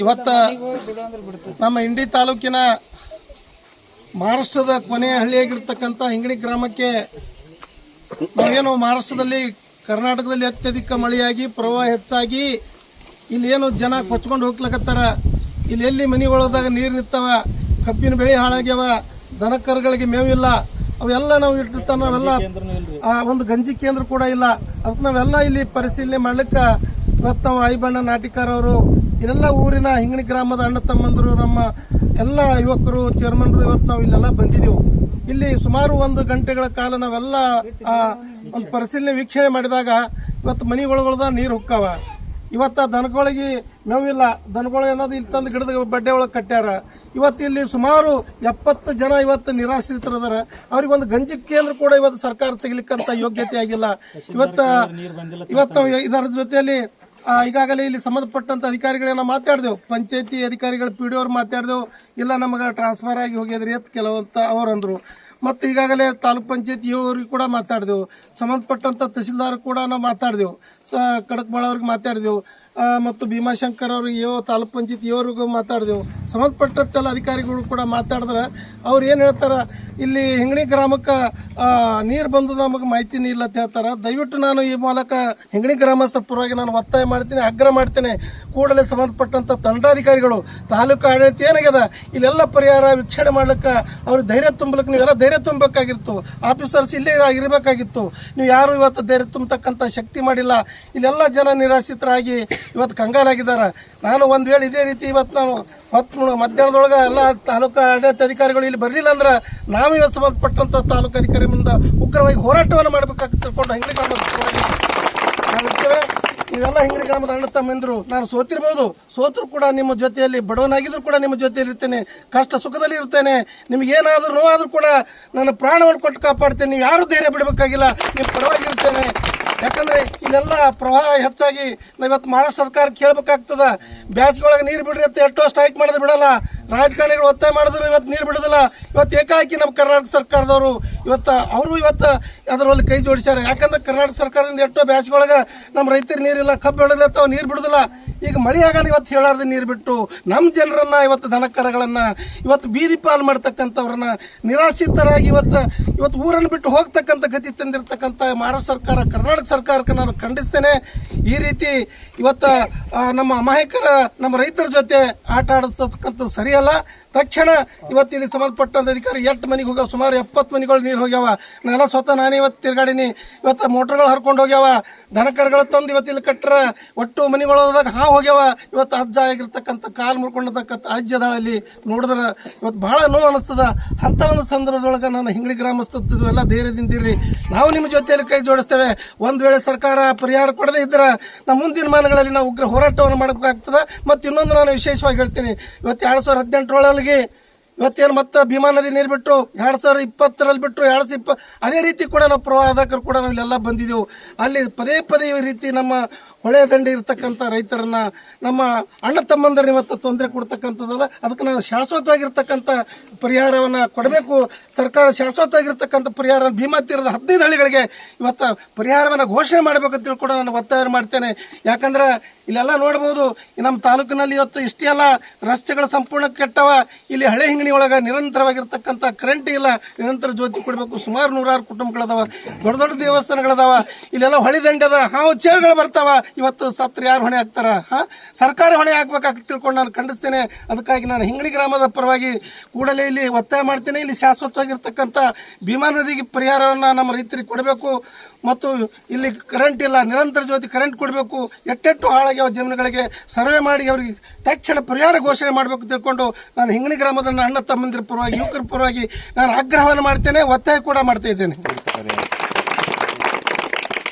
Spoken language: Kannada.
ಇವತ್ತ ನಮ್ಮ ಇಂಡಿ ತಾಲೂಕಿನ ಮಹಾರಾಷ್ಟ್ರದ ಕೊನೆಯ ಹಳ್ಳಿಯಾಗಿರ್ತಕ್ಕಂಥ ಹಿಂಗಣಿ ಗ್ರಾಮಕ್ಕೆ ನಾವೇನು ಮಹಾರಾಷ್ಟ್ರದಲ್ಲಿ ಕರ್ನಾಟಕದಲ್ಲಿ ಅತ್ಯಧಿಕ ಮಳೆಯಾಗಿ ಪ್ರವಾಹ ಹೆಚ್ಚಾಗಿ ಇಲ್ಲಿ ಏನು ಜನ ಕೊಚ್ಕೊಂಡು ಹೋಗ್ಲಕತ್ತಾರ. ಇಲ್ಲಿ ಎಲ್ಲಿ ಮನೆಗಳದಾಗ ನೀರು ನಿಂತವ, ಕಬ್ಬಿನ ಬೆಳೆ ಹಾಳಾಗ್ಯಾವ, ದನ ಕರುಗಳಿಗೆ ಮೇವಿಲ್ಲ, ಅವೆಲ್ಲ ನಾವು ಇಟ್ಟಿರ್ತಾರ. ನಾವೆಲ್ಲ ಒಂದು ಗಂಜಿ ಕೇಂದ್ರ ಕೂಡ ಇಲ್ಲ. ಅದಕ್ಕೆ ನಾವೆಲ್ಲ ಇಲ್ಲಿ ಪರಿಶೀಲನೆ ಮಾಡ್ಲಿಕ್ಕೆ ಇವತ್ತು ನಾವು ಐಬಣ್ಣ ನಾಟಿಕಾರ ಅವರು ಇಲ್ಲೆಲ್ಲ ಊರಿನ ಹಿಂಗಣಿ ಗ್ರಾಮದ ಅಣ್ಣ ತಮ್ಮಂದರು ನಮ್ಮ ಎಲ್ಲ ಯುವಕರು ಚೇರ್ಮನ್ರು ಇವತ್ತು ನಾವು ಇಲ್ಲೆಲ್ಲ ಬಂದಿದ್ದೆವು. ಇಲ್ಲಿ ಸುಮಾರು 1 ಗಂಟೆಗಳ ಕಾಲ ನಾವೆಲ್ಲ ಒಂದು ಪರಿಶೀಲನೆ ವೀಕ್ಷಣೆ ಮಾಡಿದಾಗ ಇವತ್ತು ಮನೆಗೊಳಗಳ್ದ ನೀರು ಹುಕ್ಕಾವ. ಇವತ್ತು ದನಗಳಿಗೆ ಮೇವಿಲ್ಲ, ದನಗಳು ಏನಾದ್ರು ಇಲ್ಲಿ ತಂದು ಗಿಡದ ಬಡ್ಡೆ ಒಳಗೆ ಕಟ್ಟ್ಯಾರ. ಇವತ್ತು ಇಲ್ಲಿ ಸುಮಾರು 70 ಜನ ಇವತ್ತು ನಿರಾಶ್ರಿತರದಾರ. ಅವ್ರಿಗೆ ಒಂದು ಗಂಜಿ ಕೇಂದ್ರ ಕೂಡ ಇವತ್ತು ಸರ್ಕಾರ ತೆಗಿಲಿಕ್ಕಂತ ಯೋಗ್ಯತೆ ಆಗಿಲ್ಲ. ಇವತ್ತು ಇದರ ಜೊತೆಯಲ್ಲಿ ಈಗಾಗಲೇ ಇಲ್ಲಿ ಸಂಬಂಧಪಟ್ಟಂತ ಅಧಿಕಾರಿಗಳನ್ನ ಮಾತಾಡಿದೆವು. ಪಂಚಾಯತಿ ಅಧಿಕಾರಿಗಳು ಪಿ ಡಿ ಅವ್ರು ಮಾತಾಡಿದೆವು. ಇಲ್ಲ ನಮಗೆ ಟ್ರಾನ್ಸ್ಫರ್ ಆಗಿ ಹೋಗಿದ್ರಿ ಅಂತ ಕೆಲವಂತ ಅವರಂದ್ರು. ಮತ್ತು ಈಗಾಗಲೇ ತಾಲೂಕ್ ಪಂಚಾಯತಿ ಅವ್ರಿಗೆ ಕೂಡ ಮಾತಾಡಿದೆವು. ಸಂಬಂಧಪಟ್ಟಂತ ತಹಸೀಲ್ದಾರ್ ಕೂಡ ನಾವು ಮಾತಾಡಿದೆವು. ಕಡಕ್ಬಾಳ ಅವ್ರಿಗೆ ಮಾತಾಡಿದೆವು. ಮತ್ತು ಭೀಮಾಶಂಕರ್ ಅವ್ರಿಗೆ ತಾಲೂಕ್ ಪಂಚಾಯತಿ ಅವ್ರಿಗೂ ಮಾತಾಡಿದೆವು. ಸಂಬಂಧಪಟ್ಟಂತೆಲ್ಲ ಅಧಿಕಾರಿಗಳು ಕೂಡ ಮಾತಾಡಿದ್ರೆ ಅವ್ರು ಏನು ಹೇಳ್ತಾರ, ಇಲ್ಲಿ ಹಿಂಗಣಿ ಗ್ರಾಮಕ್ಕೆ ನೀರು ಬಂದು ನಮಗೆ ಮಾಹಿತಿನೇ ಇಲ್ಲ ಅಂತ ಹೇಳ್ತಾರ. ದಯವಿಟ್ಟು ನಾನು ಈ ಮೂಲಕ ಹಿಂಗಣಿ ಗ್ರಾಮಸ್ಥರ ಪರವಾಗಿ ನಾನು ಒತ್ತಾಯ ಮಾಡ್ತೀನಿ, ಆಗ್ರಹ ಮಾಡ್ತೇನೆ. ಕೂಡಲೇ ಸಂಬಂಧಪಟ್ಟಂತ ತಂಡಾಧಿಕಾರಿಗಳು ತಾಲೂಕು ಆಡಳಿತ ಏನಾಗ್ಯದ ಇಲ್ಲೆಲ್ಲ ಪರಿಹಾರ ವೀಕ್ಷಣೆ ಮಾಡ್ಲಿಕ್ಕೆ ಅವ್ರಿಗೆ ಧೈರ್ಯ ತುಂಬಲಿಕ್ಕೆ ನೀವೆಲ್ಲ ಧೈರ್ಯ ತುಂಬಬೇಕಾಗಿತ್ತು. ಆಫೀಸರ್ಸ್ ಇಲ್ಲೇ ಇರಬೇಕಾಗಿತ್ತು. ನೀವು ಯಾರು ಇವತ್ತು ಧೈರ್ಯ ತುಂಬತಕ್ಕಂಥ ಶಕ್ತಿ ಮಾಡಿಲ್ಲ. ಇಲ್ಲೆಲ್ಲ ಜನ ನಿರಾಶ್ರಿತರಾಗಿ ಇವತ್ತು ಕಂಗಾಲಾಗಿದ್ದಾರೆ. ನಾನು ಒಂದು ವೇಳೆ ಇದೇ ರೀತಿ ಇವತ್ತು ನಾನು ಮಧ್ಯಾಹ್ನದೊಳಗೆ ಎಲ್ಲ ತಾಲೂಕು ಆಡಳಿತ ಅಧಿಕಾರಿಗಳು ಇಲ್ಲಿ ಬರಲಿಲ್ಲ ಅಂದ್ರೆ ನಾವು ಇವತ್ತು ಸಂಬಂಧಪಟ್ಟಂತ ತಾಲೂಕು ಅಧಿಕಾರಿ ಮುಂದೆ ಉಗ್ರವಾಗಿ ಹೋರಾಟವನ್ನು ಮಾಡಬೇಕಾಗಿ ತಿಳ್ಕೊಂಡು ಹಿಂಗಣಿ ಗ್ರಾಮದ ನಾವಿರ್ತೇವೆ. ನೀವೆಲ್ಲ ಹಿಂಗಣಿ ಗ್ರಾಮದ ಅಣ್ಣ ತಮ್ಮಂದಿರು, ನಾನು ಸೋತಿರ್ಬೋದು, ಸೋತರು ಕೂಡ ನಿಮ್ಮ ಜೊತೆಯಲ್ಲಿ, ಬಡವನಾಗಿದ್ರು ಕೂಡ ನಿಮ್ಮ ಜೊತೆಯಲ್ಲಿ ಇರ್ತೇನೆ, ಕಷ್ಟ ಸುಖದಲ್ಲಿ ಇರ್ತೇನೆ. ನಿಮಗೇನಾದ್ರೂ ನೋವಾದ್ರೂ ಕೂಡ ನನ್ನ ಪ್ರಾಣವನ್ನು ಕೊಟ್ಟು ಕಾಪಾಡ್ತೇನೆ. ನೀವು ಯಾರು ಧೈರ್ಯ ಬಿಡಬೇಕಾಗಿಲ್ಲ, ನೀವು ಪರವಾಗಿರ್ತೇನೆ. ಯಾಕಂದ್ರೆ ಇಲ್ಲೆಲ್ಲ ಪ್ರವಾಹ ಹೆಚ್ಚಾಗಿ ನಾವು ಇವತ್ತು ಮಹಾರಾಷ್ಟ್ರ ಸರ್ಕಾರ ಕೇಳಬೇಕಾಗ್ತದ. ಬ್ಯಾಚ್ಗೊಳಗೆ ನೀರು ಬಿಡ್ರಿ ಅಂತ ಎಷ್ಟೋ ಸ್ಟ್ರೈಕ್ ಮಾಡೋದು ಬಿಡಲ್ಲ. ರಾಜಕಾರಣಿಗಳು ಒತ್ತಾಯ ಮಾಡಿದ್ರು ಇವತ್ತು ನೀರು ಬಿಡೋದಿಲ್ಲ. ಇವತ್ತು ಏಕಾಏಕಿ ನಮ್ಮ ಕರ್ನಾಟಕ ಸರ್ಕಾರದವರು ಅವರು ಅದರಲ್ಲಿ ಕೈ ಜೋಡಿಸ್ಯಾರ. ಯಾಕಂದ್ರೆ ಕರ್ನಾಟಕ ಸರ್ಕಾರದಿಂದ ಎಷ್ಟೋ ಬ್ಯಾಚ್ಗೊಳಗೆ ನಮ್ಮ ರೈತರು ನೀರಿಲ್ಲ, ಕಬ್ಬು ಬೆಳೆದಿಲ್ಲ, ನೀರು ಬಿಡುದಿಲ್ಲ. ಈಗ ಮಳೆ ಆಗಾನ ಇವತ್ತು ಹೇಳಾರ್ದು ನೀರು ಬಿಟ್ಟು ನಮ್ಮ ಜನರನ್ನ ಇವತ್ತು ದನಕರಗಳನ್ನ ಇವತ್ತು ಬೀದಿ ಪಾಲು ಮಾಡ್ತಕ್ಕಂಥವ್ರನ್ನ ನಿರಾಶ್ರಿತರಾಗಿ ಇವತ್ತು ಊರನ್ನು ಬಿಟ್ಟು ಹೋಗ್ತಕ್ಕಂಥ ಗತಿ ತಂದಿರತಕ್ಕಂಥ ಮಹಾರಾಷ್ಟ್ರ ಸರ್ಕಾರ, ಕರ್ನಾಟಕ ಸರ್ಕಾರಕ್ಕೆ ನಾನು ಖಂಡಿಸ್ತೇನೆ. ಈ ರೀತಿ ಇವತ್ತು ನಮ್ಮ ಅಮಾಯಕರ ನಮ್ಮ ರೈತರ ಜೊತೆ ಆಟ ಆಡಿಸ್ತಕ್ಕಂಥದ್ದು ಸರಿಯಲ್ಲ. ತಕ್ಷಣ ಇವತ್ತು ಇಲ್ಲಿ ಸಂಬಂಧಪಟ್ಟಂತ ಅಧಿಕಾರಿ 8 ಮನೆಗೆ ಹೋಗ್ಯಾವ. ಸುಮಾರು 70 ಮನೆಗಳು ನೀರು ಹೋಗ್ಯಾವ. ನಾನೆಲ್ಲ ಸ್ವತಃ ನಾನೇ ಇವತ್ತು ತಿರ್ಗಾಡಿನಿ. ಇವತ್ತು ಮೋಟರ್ಗಳು ಹರ್ಕೊಂಡು ಹೋಗ್ಯಾವ. ದನಕರುಗಳು ತಂದು ಇವತ್ತು ಇಲ್ಲಿ ಕಟ್ಟರ ಒಟ್ಟು ಮನೆಗಳದಾಗ ಹೋಗ್ಯಾವ. ಇವತ್ತು ಅಜ್ಜ ಆಗಿರ್ತಕ್ಕಂಥ ಕಾಲು ಮುರ್ಕೊಂಡಿರ್ತಕ್ಕಂಥ ಅಜ್ಜದಲ್ಲಿ ನೋಡಿದ್ರೆ ಇವತ್ತು ಬಹಳ ನೋವು ಅನಿಸ್ತದ. ಅಂತ ಒಂದು ಸಂದರ್ಭದೊಳಗೆ ನಾನು ಹಿಂಗಣಿ ಗ್ರಾಮಸ್ಥರು ಎಲ್ಲ ಧೈರ್ಯದಿಂದಿರಿ, ನಾವು ನಿಮ್ಮ ಜೊತೆಯಲ್ಲಿ ಕೈ ಜೋಡಿಸ್ತೇವೆ. ಒಂದು ವೇಳೆ ಸರ್ಕಾರ ಪರಿಹಾರ ಕೊಡದೇ ಇದ್ರೆ ನಮ್ಮ ಮುಂದಿನ ದಿನಮಾನಗಳಲ್ಲಿ ನಾವು ಉಗ್ರ ಹೋರಾಟವನ್ನು ಮಾಡಬೇಕಾಗ್ತದೆ. ಮತ್ತು ಇನ್ನೊಂದು ನಾನು ವಿಶೇಷವಾಗಿ ಹೇಳ್ತೀನಿ, ಇವತ್ತು 2018 ಇವತ್ತೇನು ಮತ್ತೆ ಭೀಮಾ ನದಿ ನೀರು ಬಿಟ್ಟರು, 2020 ಬಿಟ್ಟರು, 2020 ಅದೇ ರೀತಿ ಕೂಡ ನಾವು ಪ್ರವಾಹದಾಕರು ಕೂಡ ನಾವು ಇಲ್ಲೆಲ್ಲ ಬಂದಿದ್ದೆವು. ಅಲ್ಲಿ ಪದೇ ಈ ರೀತಿ ನಮ್ಮ ಹೊಳೆ ದಂಡೆ ಇರ್ತಕ್ಕಂಥ ರೈತರನ್ನ, ನಮ್ಮ ಅಣ್ಣ ತಮ್ಮಂದರನ್ನ ಇವತ್ತು ತೊಂದರೆ ಕೊಡ್ತಕ್ಕಂಥದ್ದಲ್ಲ. ಅದಕ್ಕೆ ನಾವು ಶಾಶ್ವತವಾಗಿರ್ತಕ್ಕಂಥ ಪರಿಹಾರವನ್ನು ಕೊಡಬೇಕು. ಸರ್ಕಾರ ಶಾಶ್ವತವಾಗಿರ್ತಕ್ಕಂಥ ಪರಿಹಾರ ಭೀಮಾ ತೀರದ 15 ಹಳ್ಳಿಗಳಿಗೆ ಇವತ್ತು ಪರಿಹಾರವನ್ನು ಘೋಷಣೆ ಮಾಡಬೇಕಂತ ತಿಳ್ಕೊಂಡು ನಾನು ಒತ್ತಾಯ ಮಾಡ್ತೇನೆ. ಯಾಕಂದ್ರೆ ಇಲ್ಲೆಲ್ಲ ನೋಡ್ಬೋದು, ನಮ್ಮ ತಾಲೂಕಿನಲ್ಲಿ ಇವತ್ತು ಇಷ್ಟೆಲ್ಲ ರಸ್ತೆಗಳು ಸಂಪೂರ್ಣ ಕೆಟ್ಟವ. ಇಲ್ಲಿ ಹಳೆ ಹಿಂಗಣಿ ಒಳಗೆ ನಿರಂತರವಾಗಿರ್ತಕ್ಕಂಥ ಕರೆಂಟ್ ಇಲ್ಲ, ನಿರಂತರ ಜ್ಯೋತಿ ಕೊಡಬೇಕು. ಸುಮಾರು 100 ಕುಟುಂಬಗಳದಾವ, ದೊಡ್ಡ ದೇವಸ್ಥಾನಗಳದಾವ. ಇಲ್ಲೆಲ್ಲ ಹೊಳೆ ದಂಡೆದ ಹಾವು ಚೇಳುಗಳು ಬರ್ತಾವ. ಇವತ್ತು ಸತ್ರ ಯಾರು ಹೊಣೆ ಹಾಕ್ತಾರ? ಸರ್ಕಾರ ಹೊಣೆ ಹಾಕ್ಬೇಕಾಗಿ ತಿಳ್ಕೊಂಡು ನಾನು ಖಂಡಿಸ್ತೇನೆ. ಅದಕ್ಕಾಗಿ ನಾನು ಹಿಂಗಣಿ ಗ್ರಾಮದ ಪರವಾಗಿ ಕೂಡಲೇ ಇಲ್ಲಿ ಒತ್ತಾಯ ಮಾಡ್ತೇನೆ. ಇಲ್ಲಿ ಶಾಶ್ವತವಾಗಿರ್ತಕ್ಕಂಥ ಭೀಮಾ ನದಿಗೆ ಪರಿಹಾರವನ್ನು ನಮ್ಮ ರೈತರಿಗೆ ಕೊಡಬೇಕು. ಮತ್ತು ಇಲ್ಲಿ ಕರೆಂಟ್ ಇಲ್ಲ, ನಿರಂತರ ಜ್ಯೋತಿ ಕರೆಂಟ್ ಕೊಡಬೇಕು. ಎಟ್ಟೆಟ್ಟು ಹಾಳಾಗ್ಯಾವ ಜಮೀನುಗಳಿಗೆ ಸರ್ವೆ ಮಾಡಿ ಅವರಿಗೆ ತಕ್ಷಣ ಪರಿಹಾರ ಘೋಷಣೆ ಮಾಡಬೇಕು ತಿಳ್ಕೊಂಡು ನಾನು ಹಿಂಗಣಿ ಗ್ರಾಮದ ಅಣ್ಣ ತಮ್ಮಂದಿರ ಪರವಾಗಿ, ಯುವಕರ ಪರವಾಗಿ ನಾನು ಆಗ್ರಹವನ್ನು ಮಾಡ್ತೇನೆ, ಒತ್ತಾಯ ಕೂಡ ಮಾಡ್ತಾ ಇದ್ದೇನೆ.